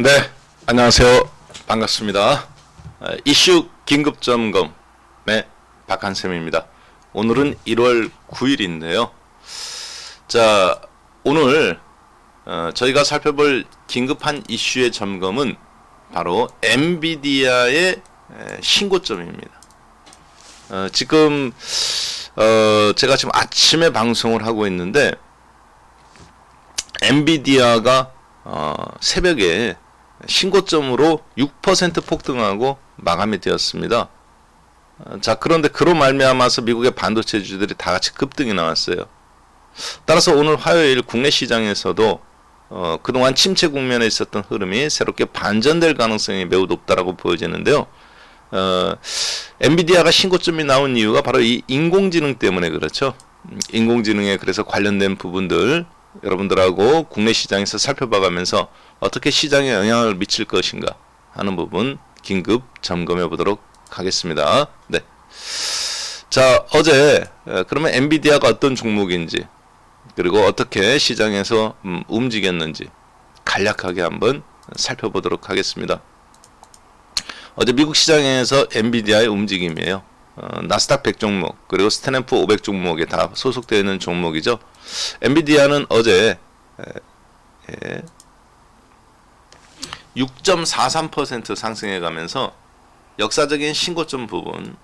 네, 안녕하세요. 반갑습니다. 이슈 긴급점검의 박한샘입니다. 오늘은 1월 9일인데요. 자, 오늘 저희가 살펴볼 긴급한 이슈의 점검은 바로 엔비디아의 신고점입니다. 지금 제가 지금 아침에 방송을 하고 있는데 엔비디아가 새벽에 신고점으로 6% 폭등하고 마감이 되었습니다. 자, 그런데 그로 말미암아서 미국의 반도체주들이 다 같이 급등이 나왔어요. 따라서 오늘 화요일 국내 시장에서도 그동안 침체 국면에 있었던 흐름이 새롭게 반전될 가능성이 매우 높다라고 보여지는데요. 엔비디아가 신고점이 나온 이유가 바로 이 인공지능 때문에 그렇죠. 인공지능에 그래서 관련된 부분들 여러분들하고 국내 시장에서 살펴봐가면서 어떻게 시장에 영향을 미칠 것인가 하는 부분 긴급 점검해 보도록 하겠습니다. 네. 자, 어제 그러면 엔비디아가 어떤 종목인지 그리고 어떻게 시장에서 움직였는지 간략하게 한번 살펴보도록 하겠습니다. 어제 미국 시장에서 엔비디아의 움직임이에요. 나스닥 100 종목 그리고 스탠드프 500 종목에 다 소속되어 있는 종목이죠. 엔비디아는 어제 6.43% 상승해 가면서 역사적인 신고점 부분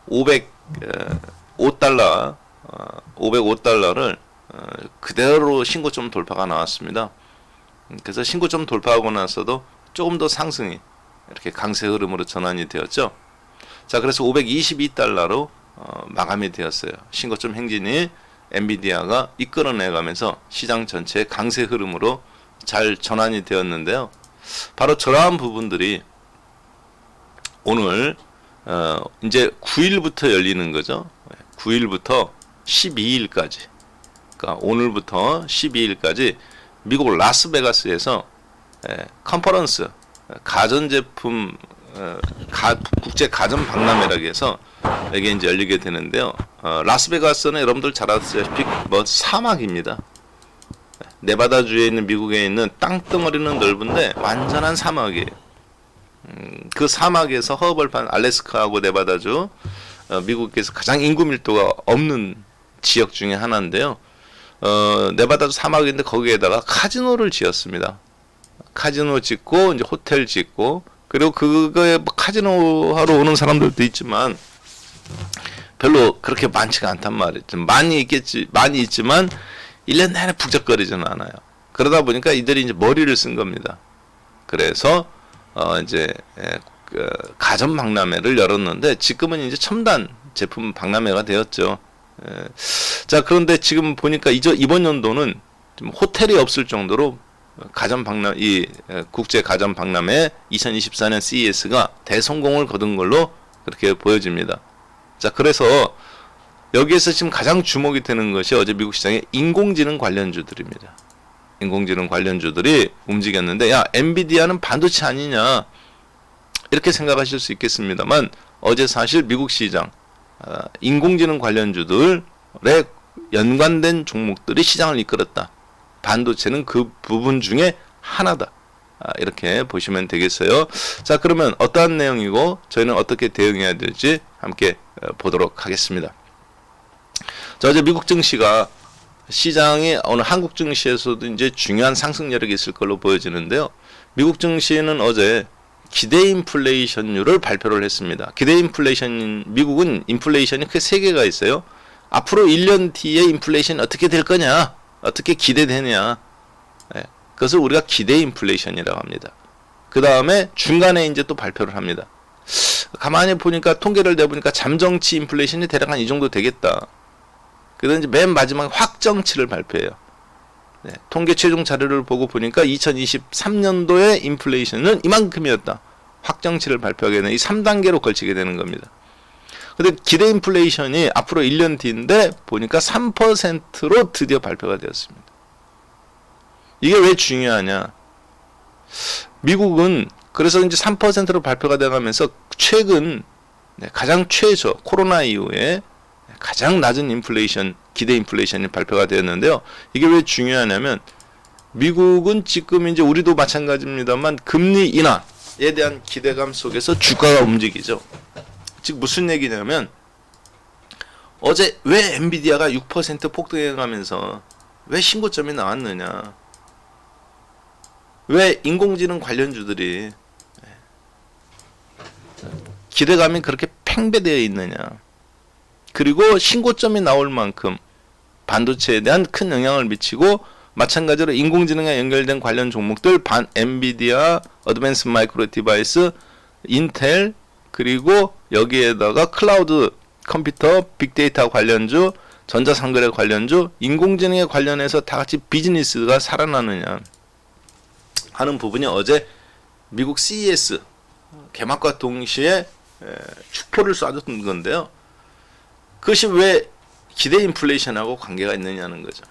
505달러를 그대로 신고점 돌파가 나왔습니다. 그래서 신고점 돌파하고 나서도 조금 더 상승이 이렇게 강세 흐름으로 전환이 되었죠. 자, 그래서 522달러로 마감이 되었어요. 신고점 행진이 엔비디아가 이끌어내가면서 시장 전체의 강세 흐름으로 잘 전환이 되었는데요. 바로 저러한 부분들이 오늘 이제 9일부터 열리는 거죠. 9일부터 12일까지 그러니까 오늘부터 12일까지 미국 라스베가스에서 컨퍼런스 가전제품 국제 가전 박람회라고 해서 이게 이제 열리게 되는데요. 라스베가스는 여러분들 잘 아시다시피 사막입니다. 네바다주에 있는 미국에 있는 땅덩어리는 넓은데 완전한 사막이에요. 그 사막에서 허벌판 알래스카하고 네바다주 미국에서 가장 인구 밀도가 없는 지역 중에 하나인데요. 네바다주 사막인데 거기에다가 카지노를 지었습니다. 카지노 짓고 이제 호텔 짓고 그리고 그거에 카지노 하러 오는 사람들도 있지만 별로 그렇게 많지가 않단 말이죠. 많이 있지만 1년 내내 북적거리지는 않아요. 그러다 보니까 이들이 이제 머리를 쓴 겁니다. 그래서 이제 가전 박람회를 열었는데 지금은 이제 첨단 제품 박람회가 되었죠. 자, 그런데 지금 보니까 이번 연도는 좀 호텔이 없을 정도로 국제 가전 박람회 2024년 CES가 대성공을 거둔 걸로 그렇게 보여집니다. 자, 그래서 여기에서 지금 가장 주목이 되는 것이 어제 미국 시장의 인공지능 관련주들입니다. 인공지능 관련주들이 움직였는데, 야, 엔비디아는 반도체 아니냐 이렇게 생각하실 수 있겠습니다만 어제 사실 미국 시장 인공지능 관련주들에 연관된 종목들이 시장을 이끌었다. 반도체는 그 부분 중에 하나다. 이렇게 보시면 되겠어요. 자, 그러면 어떠한 내용이고 저희는 어떻게 대응해야 될지 함께 보도록 하겠습니다. 자, 어제 미국 증시가 시장이 오늘 한국 증시에서도 이제 중요한 상승 여력이 있을 걸로 보여지는데요. 미국 증시는 어제 기대 인플레이션율을 발표를 했습니다. 기대 인플레이션, 미국은 인플레이션이 크게 3개가 있어요. 앞으로 1년 뒤에 인플레이션이 어떻게 될 거냐? 어떻게 기대되냐? 그것을 우리가 기대 인플레이션이라고 합니다. 그 다음에 중간에 이제 또 발표를 합니다. 가만히 보니까 통계를 내보니까 잠정치 인플레이션이 대략 한 이 정도 되겠다. 그다음 이제 맨 마지막에 확정치를 발표해요. 통계 최종 자료를 보고 보니까 2023년도의 인플레이션은 이만큼이었다. 확정치를 발표하게 되는 이 3단계로 걸치게 되는 겁니다. 근데 기대 인플레이션이 앞으로 1년 뒤인데 보니까 3%로 드디어 발표가 되었습니다. 이게 왜 중요하냐? 미국은 그래서 이제 3%로 발표가 되면서 최근 가장 최저 코로나 이후에 가장 낮은 인플레이션, 기대 인플레이션이 발표가 되었는데요. 이게 왜 중요하냐면 미국은 지금 이제 우리도 마찬가지입니다만 금리 인하에 대한 기대감 속에서 주가가 움직이죠. 즉 무슨 얘기냐면 어제 왜 엔비디아가 6% 폭등해가면서 왜 신고점이 나왔느냐, 왜 인공지능 관련주들이 기대감이 그렇게 팽배되어 있느냐, 그리고 신고점이 나올 만큼 반도체에 대한 큰 영향을 미치고 마찬가지로 인공지능에 연결된 관련 종목들 엔비디아, 어드밴스 마이크로 디바이스, 인텔, 그리고 여기에다가 클라우드 컴퓨터, 빅데이터 관련주, 전자상거래 관련주, 인공지능에 관련해서 다 같이 비즈니스가 살아나느냐 하는 부분이 어제 미국 CES 개막과 동시에 축포를 쏴줬던 건데요. 그것이 왜 기대 인플레이션하고 관계가 있느냐는 거죠.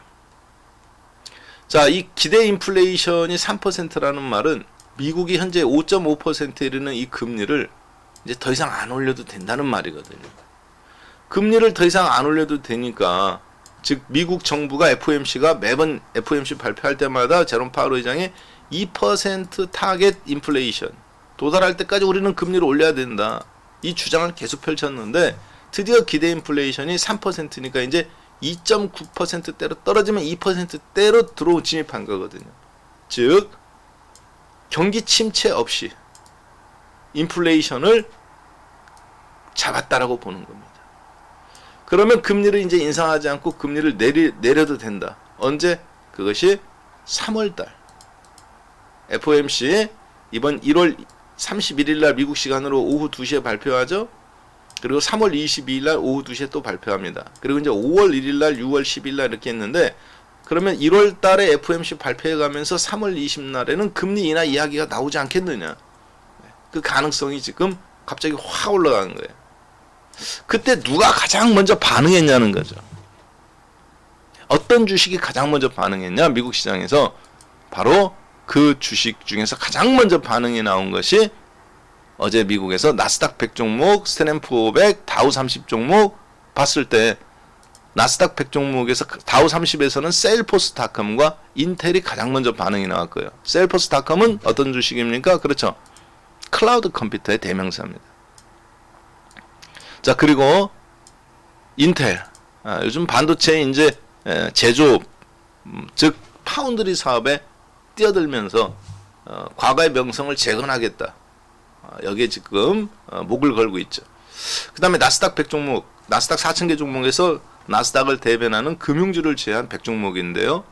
자, 이 기대 인플레이션이 3%라는 말은 미국이 현재 5.5%에 이르는 이 금리를 이제 더 이상 안 올려도 된다는 말이거든요. 금리를 더 이상 안 올려도 되니까, 즉 미국 정부가 FOMC가 매번 FOMC 발표할 때마다 제롬 파월 의장이 2% 타겟 인플레이션 도달할 때까지 우리는 금리를 올려야 된다, 이 주장을 계속 펼쳤는데 드디어 기대 인플레이션이 3%니까 이제 2.9%대로 떨어지면 2%대로 진입한 거거든요. 즉 경기 침체 없이 인플레이션을 잡았다라고 보는 겁니다. 그러면 금리를 이제 인상하지 않고 금리를 내려도 된다. 언제? 그것이 3월달 FOMC 이번 1월 31일 날 미국 시간으로 오후 2시에 발표하죠. 그리고 3월 22일 날 오후 2시에 또 발표합니다. 그리고 이제 5월 1일 날, 6월 10일 날 이렇게 했는데, 그러면 1월 달에 FOMC 발표해 가면서 3월 20날에는 금리 인하 이야기가 나오지 않겠느냐. 그 가능성이 지금 갑자기 확 올라가는 거예요. 그때 누가 가장 먼저 반응했냐는 거죠. 어떤 주식이 가장 먼저 반응했냐, 미국 시장에서. 바로 그 주식 중에서 가장 먼저 반응이 나온 것이 어제 미국에서 나스닥 100 종목, 스탠드&푸 500, 다우 30 종목 봤을 때 나스닥 100 종목에서 다우 30에서는 세일포스닷컴과 인텔이 가장 먼저 반응이 나왔고요. 세일포스닷컴은 어떤 주식입니까? 그렇죠. 클라우드 컴퓨터의 대명사입니다. 자, 그리고 인텔, 요즘 반도체 이제 제조업, 즉 파운드리 사업에 뛰어들면서 과거의 명성을 재건하겠다. 여기에 지금 목을 걸고 있죠. 그 다음에 나스닥 100 종목, 나스닥 4,000개 종목에서 나스닥을 대변하는 금융주를 제한 100 종목인데요.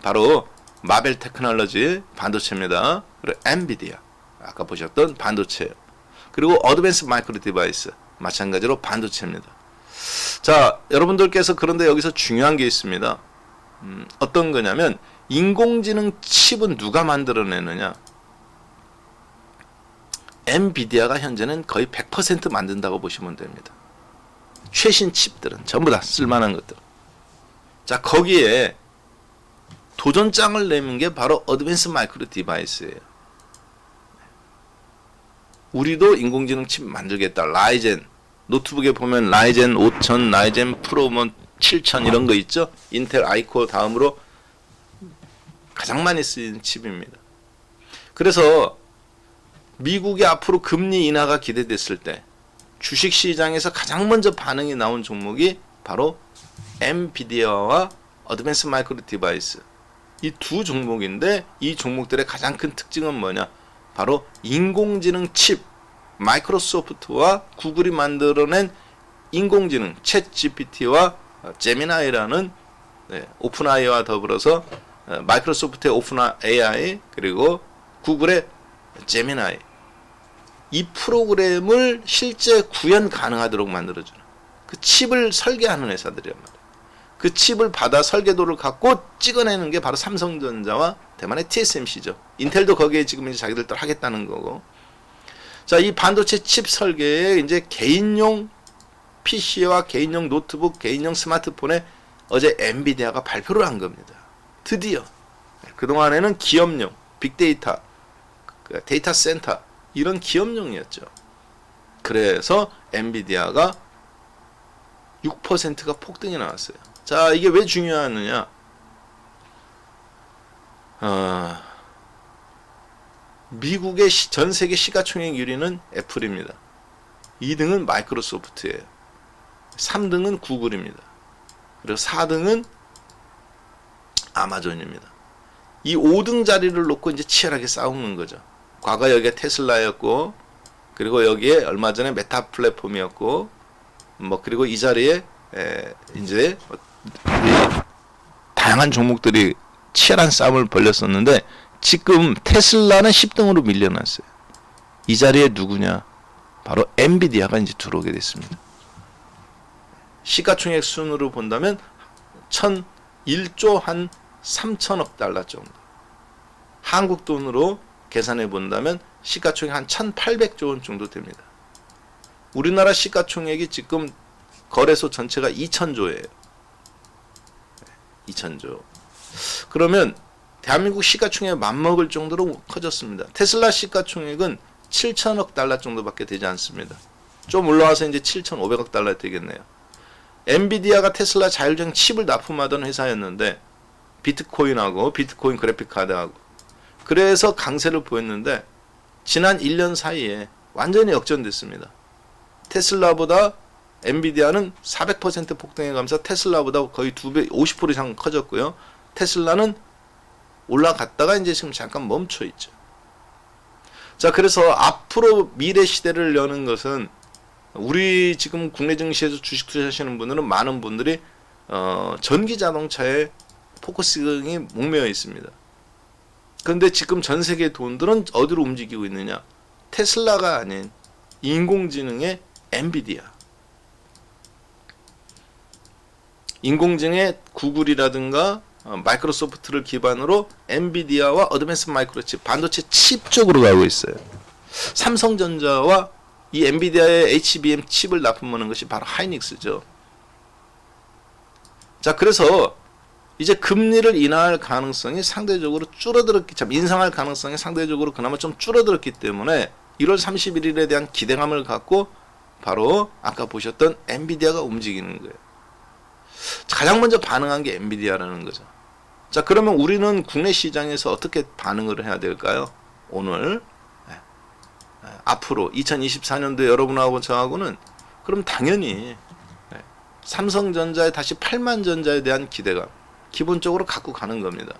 바로 마벨 테크놀로지 반도체입니다. 그리고 엔비디아, 아까 보셨던 반도체예요. 그리고 어드밴스 마이크로 디바이스, 마찬가지로 반도체입니다. 자, 여러분들께서 그런데 여기서 중요한 게 있습니다. 어떤 거냐면 인공지능 칩은 누가 만들어내느냐. 엔비디아가 현재는 거의 100% 만든다고 보시면 됩니다. 최신 칩들은 전부 다 쓸만한 것들. 자, 거기에 도전장을 내민 게 바로 어드밴스 마이크로 디바이스예요. 우리도 인공지능 칩 만들겠다. 라이젠, 노트북에 보면 라이젠 5000, 라이젠 프로 7000 이런 거 있죠. 인텔 아이코어 다음으로 가장 많이 쓰이는 칩입니다. 그래서 미국의 앞으로 금리 인하가 기대됐을 때 주식시장에서 가장 먼저 반응이 나온 종목이 바로 엔비디아와 어드밴스 마이크로 디바이스, 이 두 종목인데, 이 종목들의 가장 큰 특징은 뭐냐, 바로 인공지능 칩, 마이크로소프트와 구글이 만들어낸 인공지능 챗 GPT와 제미나이라는 오픈AI와 더불어서 마이크로소프트의 오픈AI 그리고 구글의 제미나이, 이 프로그램을 실제 구현 가능하도록 만들어주는 그 칩을 설계하는 회사들이란 말이에요. 그 칩을 받아 설계도를 갖고 찍어내는 게 바로 삼성전자와 대만의 TSMC죠. 인텔도 거기에 지금 이제 자기들도 하겠다는 거고. 자, 이 반도체 칩 설계에 이제 개인용 PC와 개인용 노트북, 개인용 스마트폰에 어제 엔비디아가 발표를 한 겁니다. 드디어. 그동안에는 기업용, 빅데이터, 데이터 센터 이런 기업용이었죠. 그래서 엔비디아가 6%가 폭등이 나왔어요. 자, 이게 왜 중요하느냐? 미국의 전 세계 시가총액 1위는 애플입니다. 2등은 마이크로소프트예요. 3등은 구글입니다. 그리고 4등은 아마존입니다. 이 5등 자리를 놓고 이제 치열하게 싸우는 거죠. 과거 여기에 테슬라였고, 그리고 여기에 얼마 전에 메타 플랫폼이었고, 그리고 이 자리에 이제 다양한 종목들이 치열한 싸움을 벌였었는데, 지금 테슬라는 10등으로 밀려났어요. 이 자리에 누구냐? 바로 엔비디아가 이제 들어오게 됐습니다. 시가총액 순으로 본다면 1조 한 3천억 달러 정도. 한국 돈으로 계산해 본다면 시가총액 한 1,800조 원 정도 됩니다. 우리나라 시가총액이 지금 거래소 전체가 2,000조예요. 2,000조. 그러면 대한민국 시가총액에 맞먹을 정도로 커졌습니다. 테슬라 시가총액은 7천억 달러 정도밖에 되지 않습니다. 좀 올라와서 이제 7,500억 달러 되겠네요. 엔비디아가 테슬라 자율주행 칩을 납품하던 회사였는데, 비트코인 그래픽 카드하고, 그래서 강세를 보였는데, 지난 1년 사이에 완전히 역전됐습니다. 테슬라보다 엔비디아는 400% 폭등해 가면서 테슬라보다 거의 2배, 50% 이상 커졌고요. 테슬라는 올라갔다가 이제 지금 잠깐 멈춰 있죠. 자, 그래서 앞으로 미래 시대를 여는 것은, 우리 지금 국내 증시에서 주식 투자하시는 분들은 많은 분들이 전기 자동차에 포커싱이 목매어 있습니다. 그런데 지금 전 세계 돈들은 어디로 움직이고 있느냐? 테슬라가 아닌 인공지능의 엔비디아. 인공지능의 구글이라든가 마이크로소프트를 기반으로 엔비디아와 어드밴스 마이크로칩, 반도체 칩 쪽으로 가고 있어요. 삼성전자와 이 엔비디아의 HBM 칩을 납품하는 것이 바로 하이닉스죠. 자, 그래서 이제 금리를 인하할 가능성이 상대적으로 줄어들었기, 인상할 가능성이 상대적으로 그나마 좀 줄어들었기 때문에 1월 31일에 대한 기대감을 갖고 바로 아까 보셨던 엔비디아가 움직이는 거예요. 가장 먼저 반응한 게 엔비디아라는 거죠. 자, 그러면 우리는 국내 시장에서 어떻게 반응을 해야 될까요? 오늘 앞으로 2024년도에 여러분하고 저하고는 그럼 당연히 삼성전자에 다시 8만전자에 대한 기대감 기본적으로 갖고 가는 겁니다.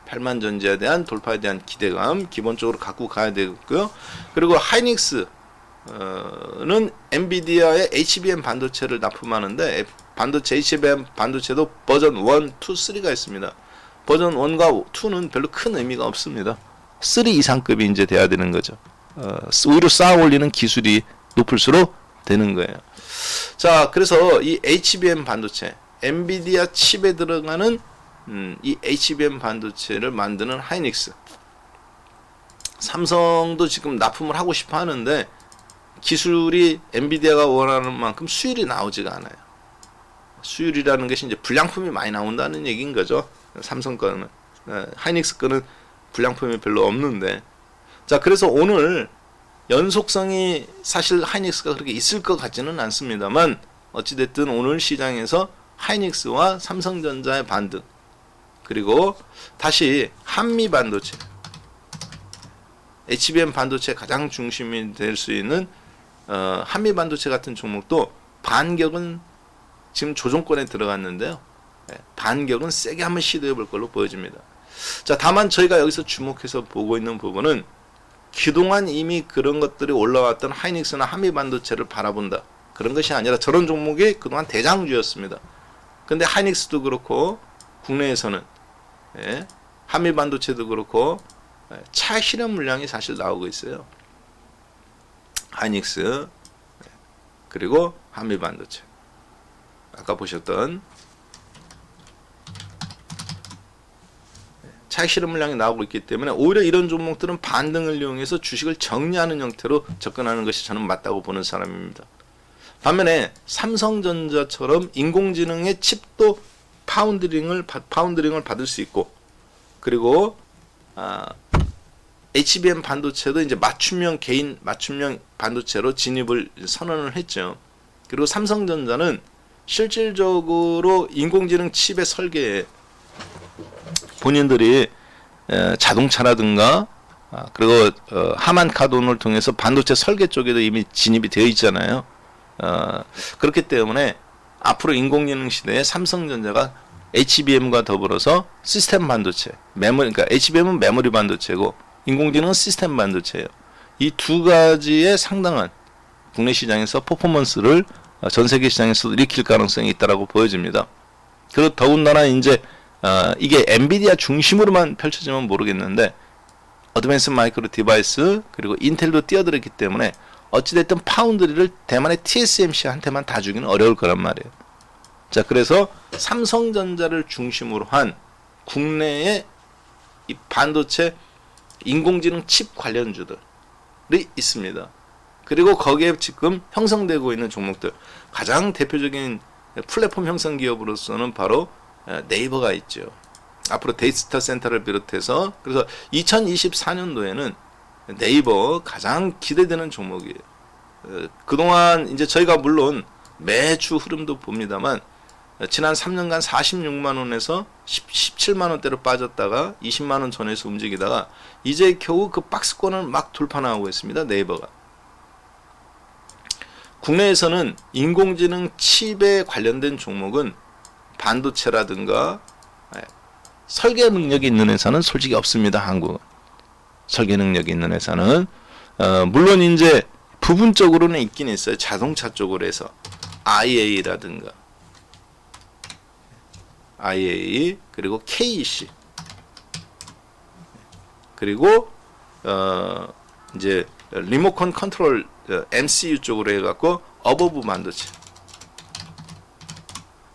8만전자에 대한 돌파에 대한 기대감 기본적으로 갖고 가야 되고요. 그리고 하이닉스는 엔비디아의 HBM 반도체를 납품하는데, 반도체 HBM 반도체도 버전 1, 2, 3가 있습니다. 버전 1과 2는 별로 큰 의미가 없습니다. 3 이상급이 이제 돼야 되는 거죠. 오히려 쌓아 올리는 기술이 높을수록 되는 거예요. 자, 그래서 이 HBM 반도체, 엔비디아 칩에 들어가는 이 HBM 반도체를 만드는 하이닉스, 삼성도 지금 납품을 하고 싶어 하는데 기술이 엔비디아가 원하는 만큼 수율이 나오지가 않아요. 수율이라는 것이 이제 불량품이 많이 나온다는 얘기인 거죠. 삼성 거는, 하이닉스 거는 불량품이 별로 없는데, 자, 그래서 오늘 연속성이 사실 하이닉스가 그렇게 있을 것 같지는 않습니다만, 어찌됐든 오늘 시장에서 하이닉스와 삼성전자의 반등, 그리고 다시 한미 반도체, HBM 반도체 가장 중심이 될 수 있는 한미 반도체 같은 종목도 반격은 지금 조정권에 들어갔는데요. 반격은 세게 한번 시도해 볼 걸로 보여집니다. 자, 다만 저희가 여기서 주목해서 보고 있는 부분은 그동안 이미 그런 것들이 올라왔던 하이닉스나 한미 반도체를 바라본다, 그런 것이 아니라 저런 종목이 그동안 대장주였습니다. 근데 하이닉스도 그렇고 국내에서는 한미 반도체도 그렇고 차 실험 물량이 사실 나오고 있어요. 하이닉스 그리고 한미 반도체, 아까 보셨던 차익 실험 물량이 나오고 있기 때문에 오히려 이런 종목들은 반등을 이용해서 주식을 정리하는 형태로 접근하는 것이 저는 맞다고 보는 사람입니다. 반면에 삼성전자처럼 인공지능의 칩도 파운드링을 받을 수 있고, 그리고 HBM 반도체도 이제 개인 맞춤형 반도체로 진입을 선언을 했죠. 그리고 삼성전자는 실질적으로 인공지능 칩의 설계에 본인들이 자동차라든가 그리고 하만 카돈을 통해서 반도체 설계 쪽에도 이미 진입이 되어 있잖아요. 그렇기 때문에 앞으로 인공지능 시대에 삼성전자가 HBM과 더불어서 시스템 반도체, 메모리, 그러니까 HBM은 메모리 반도체고 인공지능은 시스템 반도체예요. 이 두 가지의 상당한 국내 시장에서 퍼포먼스를 전 세계 시장에서도 일으킬 가능성이 있다라고 보여집니다. 그리고 더군다나 이제 이게 엔비디아 중심으로만 펼쳐지면 모르겠는데 어드밴스 마이크로 디바이스 그리고 인텔도 뛰어들었기 때문에 어찌됐든 파운드리를 대만의 TSMC한테만 다 주기는 어려울 거란 말이에요. 자, 그래서 삼성전자를 중심으로 한 국내의 이 반도체 인공지능 칩 관련주들이 있습니다. 그리고 거기에 지금 형성되고 있는 종목들, 가장 대표적인 플랫폼 형성 기업으로서는 바로 네이버가 있죠. 앞으로 데이터 센터를 비롯해서, 그래서 2024년도에는 네이버 가장 기대되는 종목이에요. 그동안 이제 저희가 물론 매주 흐름도 봅니다만 지난 3년간 46만원에서 17만원대로 빠졌다가 20만원 전에서 움직이다가 이제 겨우 그 박스권을 막 돌파나오고 있습니다. 네이버가. 국내에서는 인공지능 칩에 관련된 종목은 반도체라든가 설계 능력이 있는 회사는 솔직히 없습니다. 한국은. 설계 능력이 있는 회사는 물론 이제 부분적으로는 있긴 있어요. 자동차 쪽으로 해서 IA라든가 IA 그리고 KEC 그리고 이제 리모컨 컨트롤 MCU 쪽으로 해갖고 어버브 반도체.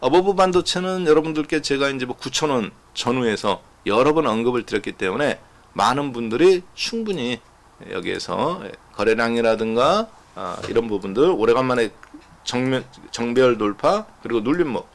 어버브 반도체는 여러분들께 제가 이제 뭐 9,000원 전후에서 여러 번 언급을 드렸기 때문에 많은 분들이 충분히 여기에서 거래량이라든가 이런 부분들 오래간만에 정별 돌파 그리고 눌림목,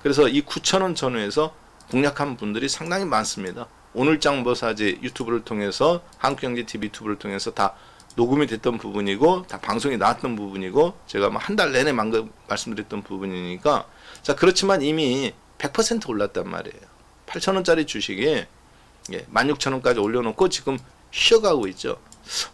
그래서 이 9,000원 전후에서 공략한 분들이 상당히 많습니다. 오늘장보사지 유튜브를 통해서 한국경제TV 유튜브를 통해서 다 녹음이 됐던 부분이고 다 방송이 나왔던 부분이고 제가 뭐 한 달 내내 말씀드렸던 부분이니까, 자, 그렇지만 이미 100% 올랐단 말이에요. 8,000원짜리 주식이 16,000원까지 올려놓고 지금 쉬어가고 있죠.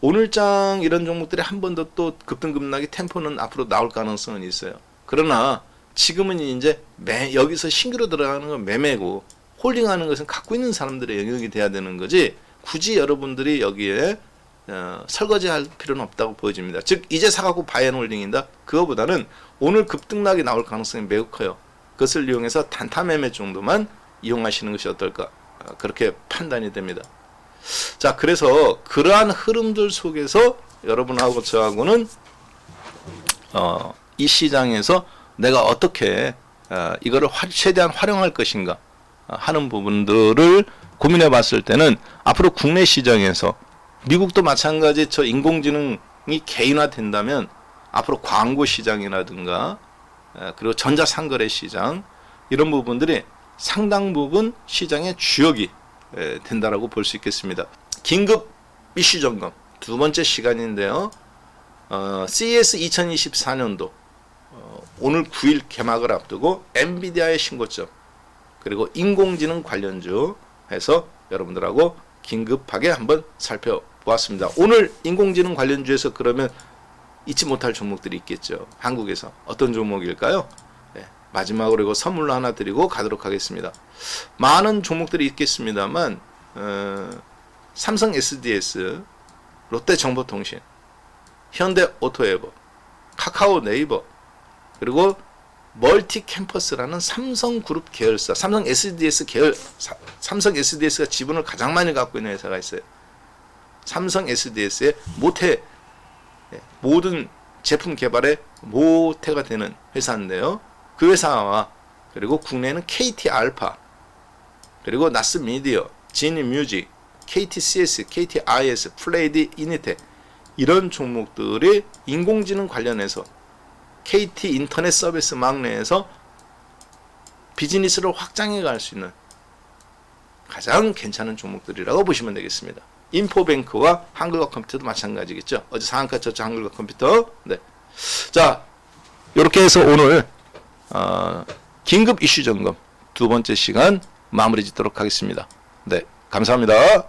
오늘장 이런 종목들이 한 번 더 또 급등급락이 템포는 앞으로 나올 가능성은 있어요. 그러나 지금은 이제 여기서 신규로 들어가는 건 매매고 홀딩하는 것은 갖고 있는 사람들의 영역이 돼야 되는 거지, 굳이 여러분들이 여기에 설거지할 필요는 없다고 보여집니다. 즉 이제 사갖고 바이앤홀딩이다, 그거보다는 오늘 급등락이 나올 가능성이 매우 커요. 그것을 이용해서 단타 매매 정도만 이용하시는 것이 어떨까, 그렇게 판단이 됩니다. 자, 그래서 그러한 흐름들 속에서 여러분하고 저하고는 이 시장에서 내가 어떻게 이거를 최대한 활용할 것인가 하는 부분들을 고민해 봤을 때는 앞으로 국내 시장에서 미국도 마찬가지 저 인공지능이 개인화된다면 앞으로 광고 시장이라든가 그리고 전자상거래 시장 이런 부분들이 상당 부분 시장의 주역이 된다라고 볼 수 있겠습니다. 긴급 이슈 점검 두 번째 시간인데요. CES 2024년도 오늘 9일 개막을 앞두고 엔비디아의 신고점 그리고 인공지능 관련주 해서 여러분들하고 긴급하게 한번 살펴보았습니다. 오늘 인공지능 관련주에서 그러면 잊지 못할 종목들이 있겠죠. 한국에서 어떤 종목일까요? 네, 마지막으로 이거 선물로 하나 드리고 가도록 하겠습니다. 많은 종목들이 있겠습니다만 삼성 SDS, 롯데정보통신, 현대오토에버, 카카오 네이버, 그리고 멀티캠퍼스라는 삼성그룹 계열사, 삼성 SDS 계열, 삼성 SDS가 지분을 가장 많이 갖고 있는 회사가 있어요. 삼성 SDS의 모태, 모든 제품 개발의 모태가 되는 회사인데요. 그 회사와 그리고 국내에는 KT 알파, 그리고 나스 미디어, 지니 뮤직, KTCS, KTIS, 플레이드 이니텍 이런 종목들이 인공지능 관련해서 KT 인터넷 서비스 막내에서 비즈니스를 확장해 갈 수 있는 가장 괜찮은 종목들이라고 보시면 되겠습니다. 인포뱅크와 한글과 컴퓨터도 마찬가지겠죠. 어제 상한가 쳤죠, 한글과 컴퓨터. 네. 자, 이렇게 해서 오늘 긴급 이슈 점검 두 번째 시간 마무리 짓도록 하겠습니다. 네, 감사합니다.